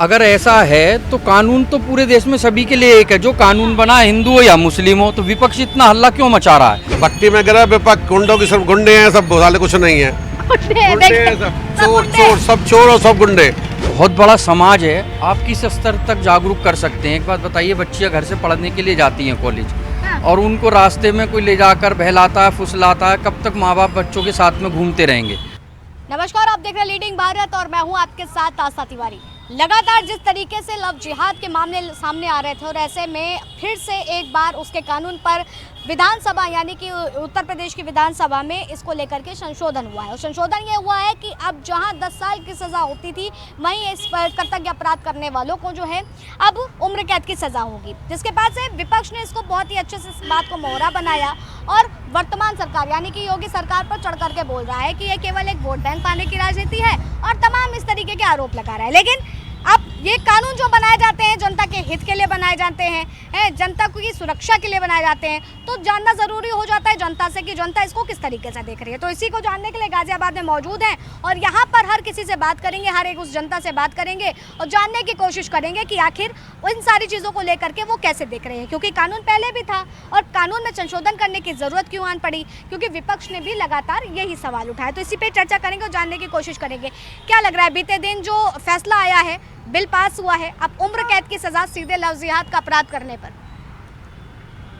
अगर ऐसा है तो कानून तो पूरे देश में सभी के लिए एक है। जो कानून बना हिंदू हो या मुस्लिम हो, तो विपक्ष इतना हल्ला क्यों मचा रहा है? भट्टी में गिरा विपक्ष, गुंडों की सब गुंडे हैं, सब भोसाले कुछ नहीं है। गुंडे हैं सब, चोर सब चोर और सब गुंडे। बहुत बड़ा समाज है, आप किस स्तर तक जागरूक कर सकते हैं? एक बात बताइए, बच्चियां घर से पढ़ने के लिए जाती हैं कॉलेज, और उनको रास्ते में कोई ले जाकर बहलाता है, फुसलाता है, कब तक माँ बाप बच्चों के साथ में घूमते रहेंगे? नमस्कार, आप देख रहे हैं लीडिंग भारत और मैं हूं आपके साथ आस्था तिवारी। लगातार जिस तरीके से लव जिहाद के मामले सामने आ रहे थे, और ऐसे में फिर से एक बार उसके कानून पर विधानसभा यानी कि उत्तर प्रदेश की विधानसभा में इसको लेकर के संशोधन हुआ है। और संशोधन ये हुआ है कि अब जहां 10 साल की सज़ा होती थी, वहीं इस पर कर्तव्य अपराध करने वालों को जो है अब उम्र कैद की सज़ा होगी, जिसके बाद से विपक्ष ने इसको बहुत ही अच्छे से इस बात को मोहरा बनाया और वर्तमान सरकार यानी कि योगी सरकार पर चढ़ करके बोल रहा है कि ये केवल एक वोट बैंक पाने की राजनीति है और तमाम इस तरीके के आरोप लगा रहा है। लेकिन अब ये कानून जो बनाए जाते हैं जनता के हित के लिए बनाए जाते हैं, जनता की सुरक्षा के लिए बनाए जाते हैं, तो जानना ज़रूरी हो जाता है जनता से कि जनता इसको किस तरीके से देख रही है। तो इसी को जानने के लिए गाजियाबाद में मौजूद हैं और यहाँ पर हर किसी से बात करेंगे, हर एक उस जनता से बात करेंगे और जानने की कोशिश करेंगे कि आखिर इन सारी चीज़ों को लेकर के वो कैसे देख रहे हैं। क्योंकि कानून पहले भी था और कानून में संशोधन करने की ज़रूरत क्यों आन पड़ी, क्योंकि विपक्ष ने भी लगातार यही सवाल उठाया। तो इसी पर चर्चा करेंगे और जानने की कोशिश करेंगे क्या लग रहा है। बीते दिन जो फैसला आया है, बिल पास हुआ है, अब उम्र कैद की सज़ा सीधे लव जिहाद का अपराध करने पर,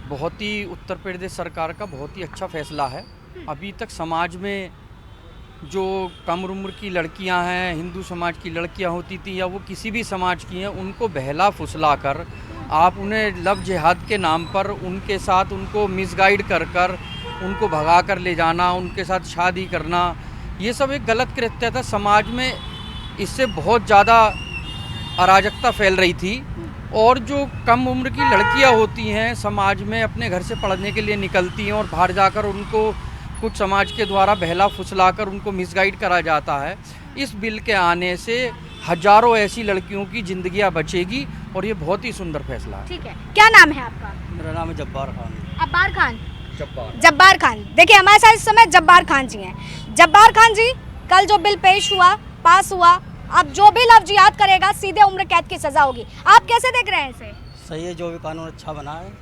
बहुत ही उत्तर प्रदेश सरकार का बहुत ही अच्छा फैसला है। अभी तक समाज में जो कम उम्र की लड़कियां हैं, हिंदू समाज की लड़कियां होती थी या वो किसी भी समाज की हैं, उनको बहला फुसला कर आप उन्हें लव जिहाद के नाम पर उनके साथ उनको मिसगाइड कर कर उनको भगा कर ले जाना, उनके साथ शादी करना, ये सब एक गलत कृत्य था। समाज में इससे बहुत ज़्यादा अराजकता फैल रही थी और जो कम उम्र की लड़कियां होती हैं समाज में अपने घर से पढ़ने के लिए निकलती हैं और बाहर जाकर उनको कुछ समाज के द्वारा बहला फुसलाकर उनको मिसगाइड करा जाता है। इस बिल के आने से हजारों ऐसी लड़कियों की जिंदगियां बचेगी और ये बहुत ही सुंदर फैसला है। ठीक है, क्या नाम है आपका? मेरा नाम है जब्बार खान। अब्बार खान? जब्बार खान। देखिए हमारे साथ इस समय जब्बार खान जी हैं। जब्बार खान जी, कल जो बिल पेश हुआ, पास हुआ, अब जो भी लव जिहाद करेगा सीधे उम्र कैद की सजा होगी, आप कैसे देख रहे हैं इसे? सही है, जो भी कानून अच्छा बना है,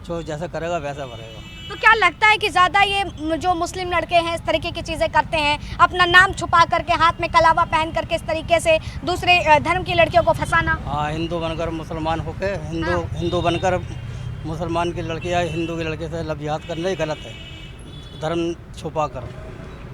जो जैसा करेगा वैसा भरेगा। तो क्या लगता है कि ज़्यादा ये जो मुस्लिम लड़के हैं इस तरीके की चीज़ें करते हैं, अपना नाम छुपा करके, हाथ में कलावा पहन करके इस तरीके से दूसरे धर्म की लड़कियों को फंसाना? हाँ, हिंदू बनकर मुसलमान होके हिंदू बनकर मुसलमान की लड़की या हिंदू के लड़के से लव जिहाद करना ही गलत है। धर्म छुपा कर,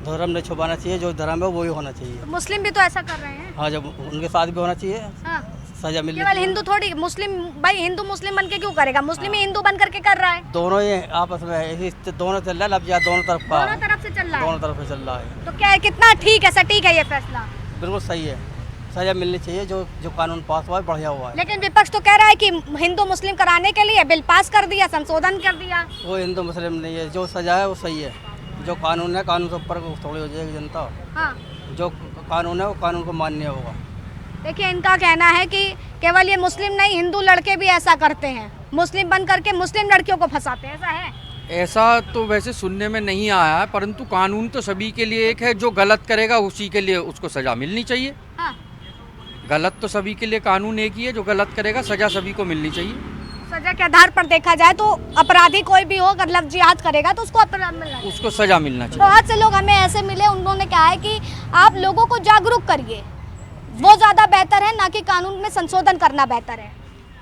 धर्म नहीं छुपाना चाहिए, जो धर्म है वही होना चाहिए। तो मुस्लिम भी तो ऐसा कर रहे हैं। हाँ, जब उनके साथ भी होना चाहिए। हाँ। सजा मिलनी केवल हिंदू थोड़ी, मुस्लिम भाई हिंदू मुस्लिम बन के क्यों करेगा? मुस्लिम ही हिंदू बन करके कर रहा है। दोनों ही आपस में दोनों चल रहा है, लव जिहाद दोनों तरफ का, दोनों तरफ से चल रहा है। दोनों तरफ से चल रहा है। तो क्या है, कितना ठीक है, सटीक है ये फैसला? बिल्कुल सही है, सजा मिलनी चाहिए। जो कानून पास हुआ है बढ़िया हुआ है। लेकिन विपक्ष तो कह रहा है कि हिंदू मुस्लिम कराने के लिए बिल पास कर दिया, संशोधन कर दिया। वो हिंदू मुस्लिम नहीं है, जो सजा है वो सही है। जो कानून है, कानून से ऊपर थोड़ी हो जाएगी जनता। हाँ। जो कानून है वो कानून को मान्य होगा। देखिए, इनका कहना है कि केवल ये मुस्लिम नहीं, हिंदू लड़के भी ऐसा करते हैं, मुस्लिम बन करके मुस्लिम लड़कियों को फंसाते हैं। ऐसा है? ऐसा तो वैसे सुनने में नहीं आया है, परंतु कानून तो सभी के लिए एक है। जो गलत करेगा उसी के लिए उसको सजा मिलनी चाहिए। हाँ। गलत तो सभी के लिए कानून एक ही है, जो गलत करेगा सजा सभी को मिलनी चाहिए। सजा के आधार पर देखा जाए तो अपराधी कोई भी हो, अगर लव जिहाद करेगा तो उसको अपराध मिलना चाहिए, उसको सजा मिलना चाहिए। बहुत से लोग हमें ऐसे मिले, उन्होंने कहा है कि आप लोगों को जागरूक करिए, वो ज़्यादा बेहतर है, ना कि कानून में संशोधन करना बेहतर है।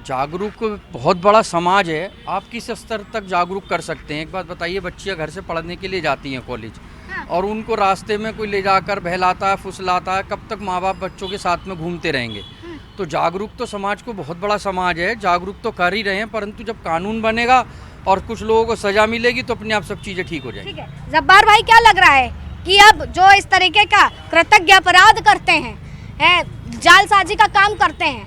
जागरूक बहुत बड़ा समाज है, आप किस स्तर तक जागरूक कर सकते हैं? एक बात बताइए, बच्चियां घर से पढ़ने के लिए जाती हैं कॉलेज, और उनको रास्ते में कोई ले जाकर बहलाता है, फुसलाता है, कब तक माँ बाप बच्चों के साथ में घूमते रहेंगे? तो जागरूक तो समाज को बहुत बड़ा समाज है, जागरूक तो कर ही रहे हैं, परंतु जब कानून बनेगा और कुछ लोगों को सजा मिलेगी तो अपने आप सब चीज़ें ठीक हो जाएंगी। ठीक है, जब्बार भाई, क्या लग रहा है कि अब जो इस तरीके का कृतज्ञ अपराध करते हैं, जालसाजी का काम करते हैं,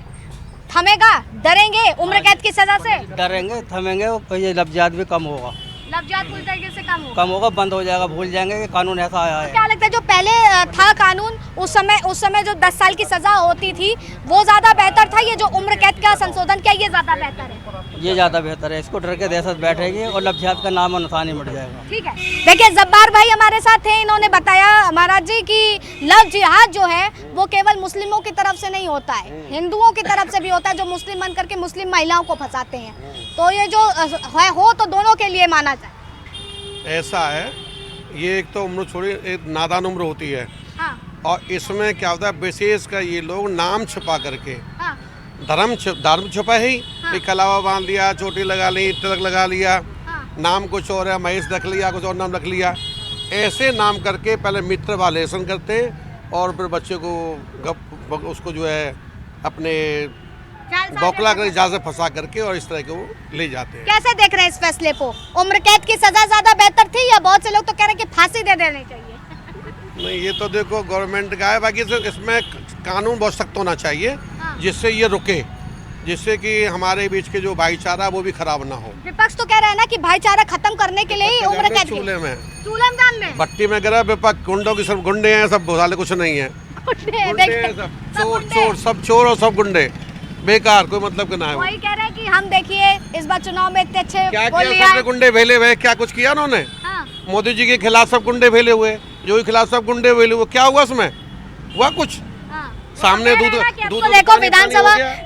थमेगा? डरेंगे उम्र कैद की सजा से? डरेंगे, थमेंगे, ये लव जिहाद भी कम होगा। लव लव जिहाद पूरी तरीके से कम होगा? कम होगा, बंद हो जाएगा, भूल जाएंगे कि कानून ऐसा आया है। क्या लगता है जो पहले था कानून, उस समय जो 10 साल की सजा होती थी वो ज्यादा बेहतर था, ये जो उम्र कैद का संशोधन किया ये ज्यादा बेहतर है? ये ज़्यादा बेहतर है, इसको डर के दहशत बैठेगी और लव जिहाद का नाम और निशान ही मिट जाएगा। ठीक है, देखिए जब्बार भाई हमारे साथ थे, इन्होंने बताया महाराज जी कि लव जिहाद जो है वो केवल मुस्लिमों की तरफ से नहीं होता है, हिंदुओं की तरफ से भी होता है, जो मुस्लिम बन करके मुस्लिम महिलाओं को फंसाते हैं। तो ये जो है हो तो दोनों के लिए माना जाए। ऐसा है, ये एक तो उम्र छोड़ी, एक नादान उम्र होती है। हाँ, और इसमें क्या होता है, विशेष कर ये लोग नाम छुपा करके हाँ, धर्म छुपा ही, हाँ। कलावा बांध लिया, चोटी लगा ली, तिलक लगा लिया, हाँ, नाम कुछ और है, महेश रख लिया, कुछ और नाम रख लिया। ऐसे नाम करके पहले मित्र वालेसन करते हैं और फिर बच्चे को उसको जो है अपने बौखला कर जहाँ से फंसा करके और इस तरह के वो ले जाते हैं। कैसे देख रहे हैं इस फैसले को? उम्र कैद की सजा ज्यादा बेहतर थी या बहुत से लोग तो कह रहे हैं कि फांसी दे देनी चाहिए? नहीं, ये तो देखो गवर्नमेंट का है, बाकी इसमें कानून बहुत सख्त होना चाहिए हाँ। जिससे ये रुके, जिससे कि हमारे बीच के जो भाईचारा वो भी खराब ना हो। विपक्ष तो कह रहा है ना कि भाईचारा खत्म करने के लिए ही उम्र कैद की। चूल्हे में चूल्हे में भट्टी में गिरा विपक्ष, गुंडों की सब गुंडे हैं, सब भोसाले कुछ नहीं है, गुंडे हैं सब, चोर सब चोर और सब गुंडे, बेकार, कोई मतलब का ना है। वही कह रहे हैं कि हम देखिए इस बार चुनाव में इतने अच्छे क्या बोल किया लिया सबने, गुंडे भेले हुए, क्या कुछ किया उन्होंने? हाँ। मोदी जी के खिलाफ सब गुंडे भेले हुए, जो के खिलाफ सब गुंडे भेले हुए, क्या हुआ उसमें? हुआ कुछ? हाँ। सामने कह रहे दूध हैं ना कि अब दूध तो देखो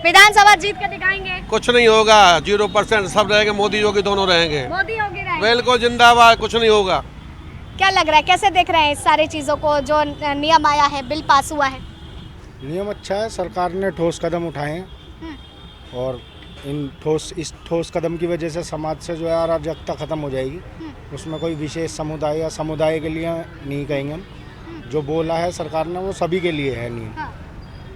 विधानसभा जीत के दिखाएंगे। कुछ नहीं होगा, 0% सब रहेंगे, मोदी योगी दोनों रहेंगे। मोदी होगी रहेंगे। बिल्कुल जिंदाबाद, कुछ नहीं होगा। क्या लग रहा है, कैसे देख रहे हैं इस सारी चीजों को, जो नियम आया है, बिल पास हुआ है? नियम अच्छा है, सरकार ने ठोस कदम उठाए हैं और इस ठोस कदम की वजह से समाज से जो है अराजकता खत्म हो जाएगी। उसमें कोई विशेष समुदाय या समुदाय के लिए नहीं कहेंगे हम, जो बोला है सरकार ने वो सभी के लिए है नियम। हाँ।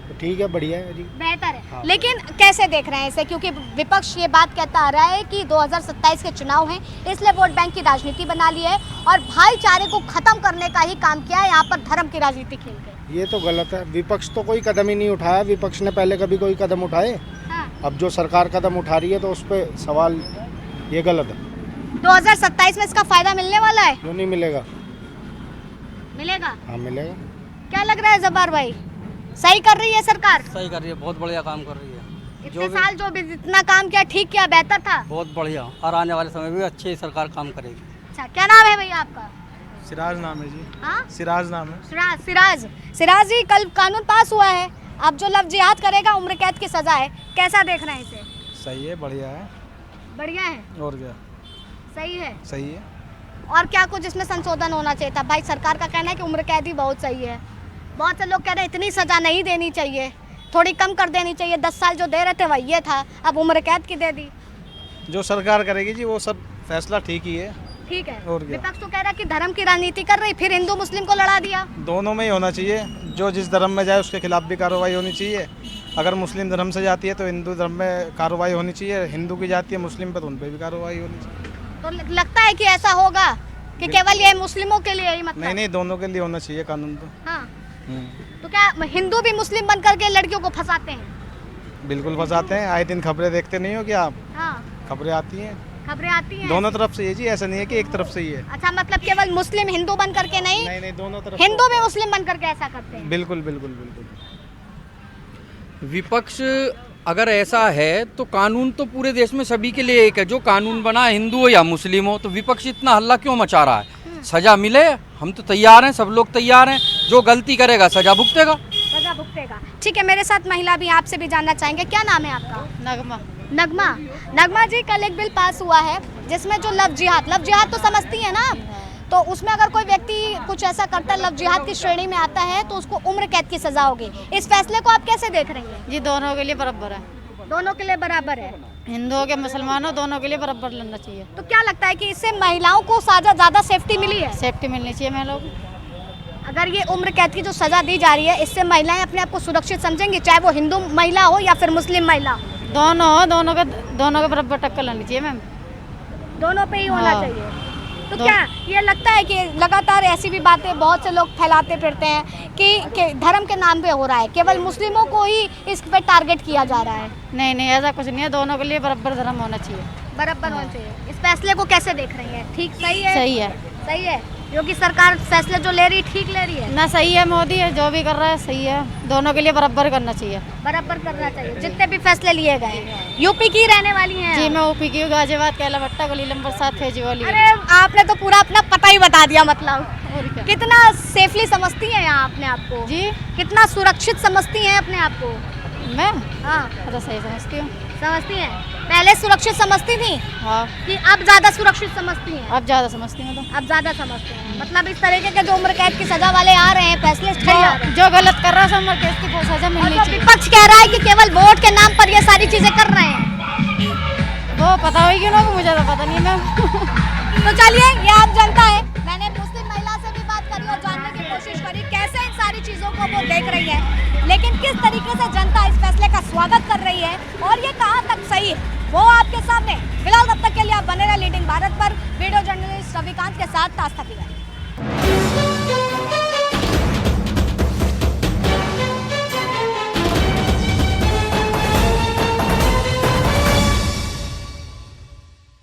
तो ठीक है, बढ़िया है जी, बेहतर है। हाँ। लेकिन कैसे देख रहे हैं इसे, क्योंकि विपक्ष ये बात कहता आ रहा है कि 2027 के चुनाव हैं, इसलिए वोट बैंक की राजनीति बना ली है और भाईचारे को खत्म करने का ही काम किया है, यहाँ पर धर्म की राजनीति खेल के। ये तो गलत है। विपक्ष तो कोई कदम ही नहीं उठाया, विपक्ष ने पहले कभी कोई कदम उठाए? हाँ। अब जो सरकार कदम उठा रही है तो उस पर सवाल, ये गलत है। 2027 में इसका फायदा मिलने वाला है? क्यों नहीं मिलेगा? मिलेगा। हाँ मिलेगा। क्या लग रहा है जब्बार भाई, सही कर रही है सरकार? सही कर रही है, बहुत बढ़िया काम कर रही है। इतने साल जो भी जितना काम किया, ठीक किया, बेहतर था? बहुत बढ़िया, और आने वाले समय में भी अच्छी सरकार काम करेगी। अच्छा, क्या नाम है भैया आपका? सिराज नाम है जी। हाँ, सिराज नाम है। सिराज जी, कल कानून पास हुआ है, अब जो लव जिहाद करेगा उम्र कैद की सजा है, कैसा देख रहे हैं इसे? सही है, बढ़िया है। बढ़िया है, और क्या, सही है। सही है। और क्या कुछ इसमें संशोधन होना चाहिए था? भाई सरकार का कहना है कि उम्र कैद ही बहुत सही है, बहुत से लोग कह रहे हैं इतनी सजा नहीं देनी चाहिए, थोड़ी कम कर देनी चाहिए, 10 साल जो दे रहे थे वही ये था, अब उम्र कैद की दे दी। जो सरकार करेगी जी वो सब फैसला ठीक ही है। ठीक है। और क्या। विपक्ष तो कह रहा है कि धर्म की राजनीति कर रही, फिर हिंदू मुस्लिम को लड़ा दिया। दोनों में ही होना चाहिए, जो जिस धर्म में जाए उसके खिलाफ भी कार्रवाई होनी चाहिए। अगर मुस्लिम धर्म से जाती है तो हिंदू धर्म में कार्रवाई होनी चाहिए, हिंदू की जाती है मुस्लिम पर तो उन पर भी कार्रवाई होनी चाहिए। तो लगता है कि ऐसा होगा कि केवल ये मुस्लिमों के लिए ही, मतलब? नहीं नहीं, दोनों के लिए होना चाहिए कानून तो। हाँ। तो क्या हिंदू भी मुस्लिम बन करके लड़कियों को फंसाते हैं? बिल्कुल फंसाते हैं, आए दिन खबरें देखते नहीं हो क्या आप? हाँ, खबरें आती हैं, खबरें आती हैं दोनों तरफ से ये जी, ऐसा नहीं है कि एक तरफ से ही है। अच्छा, मतलब केवल मुस्लिम हिंदू बन करके नहीं, नहीं, दोनों तरफ। हिंदू भी मुस्लिम बन करके ऐसा करते हैं? बिल्कुल बिल्कुल बिल्कुल। विपक्ष अगर ऐसा है तो कानून तो पूरे देश में सभी के लिए एक है, जो कानून बना हिंदू हो या मुस्लिम हो, तो विपक्ष इतना हल्ला क्यों मचा रहा है? सजा मिले, हम तो तैयार हैं, सब लोग तैयार हैं, जो गलती करेगा सजा भुगतेगा। सजा भुगतेगा। ठीक है, मेरे साथ महिला भी, आपसे भी जानना चाहेंगे, क्या नाम है आपका? नगमा। नगमा जी, कल एक बिल पास हुआ है जिसमें जो लव जिहाद तो समझती है ना आप, तो उसमें अगर कोई व्यक्ति कुछ ऐसा करता है, लव जिहाद की श्रेणी में आता है, तो उसको उम्र कैद की सजा होगी। इस फैसले को आप कैसे देख रही हैं? जी दोनों के लिए बराबर है, दोनों के लिए बराबर है, हिंदुओं के मुसलमानों दोनों के लिए बराबर लेना चाहिए। तो क्या लगता है कि इससे महिलाओं को ज़्यादा सेफ्टी मिली है? सेफ्टी मिलनी चाहिए मैं लोग। अगर ये उम्र कैद की जो सजा दी जा रही है, इससे महिलाएं अपने आप को सुरक्षित समझेंगी, चाहे वो हिंदू महिला हो या फिर मुस्लिम महिला? दोनों के बराबर टक्कर लेनी चाहिए मैम, दोनों पे ही होना हाँ। चाहिए। तो क्या ये लगता है कि लगातार ऐसी भी बातें बहुत से लोग फैलाते फिरते हैं कि धर्म के नाम पे हो रहा है, केवल मुस्लिमों को ही इस पे टारगेट किया जा रहा है? नहीं ऐसा कुछ नहीं है, दोनों के लिए बराबर धर्म होना चाहिए। बराबर होना चाहिए। इस फैसले को कैसे देख रही हैं? ठीक सही है? सही है। सही है। योगी सरकार फैसले जो ले रही है ठीक ले रही है? ना सही है, मोदी है जो भी कर रहा है सही है, दोनों के लिए बराबर करना चाहिए। बराबर करना चाहिए जितने भी फैसले लिए गए हैं। यूपी की रहने वाली हैं? जी मैं ऊपी की हूँ, गाजियाबाद कैला भट्टा गली नंबर 7 फेजीवाली। अरे आपने तो पूरा अपना पता ही बता दिया मतलब। और क्या? कितना सेफली समझती हैं यहाँ अपने आप को? जी कितना सुरक्षित समझती हैं अपने आप को? मैं हाँ तो सही समझती हूँ। समझती हैं। पहले सुरक्षित समझती थी हाँ कि अब ज्यादा सुरक्षित समझती हैं? अब ज़्यादा समझती हूँ। तो अब ज्यादा समझते हैं। मतलब इस तरीके के जो उम्र कैद की सजा वाले आ रहे हैं फैसले सही आ रहे हैं। जो गलत कर रहा है सब केस की वो सजा और मिलनी जो चाहिए। विपक्ष कह रहा है कि केवल वोट के नाम पर ये सारी चीजें कर रहे हैं। वो पता होगी ना, मुझे तो पता नहीं मैम। तो चलिए ये आप जनता है। मैंने मुस्लिम महिला से भी बात करी और जानने की कोशिश करी कैसे इन सारी चीजों को वो देख रही है, लेकिन किस तरीके से जनता इस फैसले का स्वागत कर रही है और ये कहाँ तक सही है वो आपके सामने। फिलहाल तब तक के लिए आप बने रहे लीडिंग भारत पर। वीडियो जर्नलिस्ट रविकांत के साथ तास्ता तिवारी।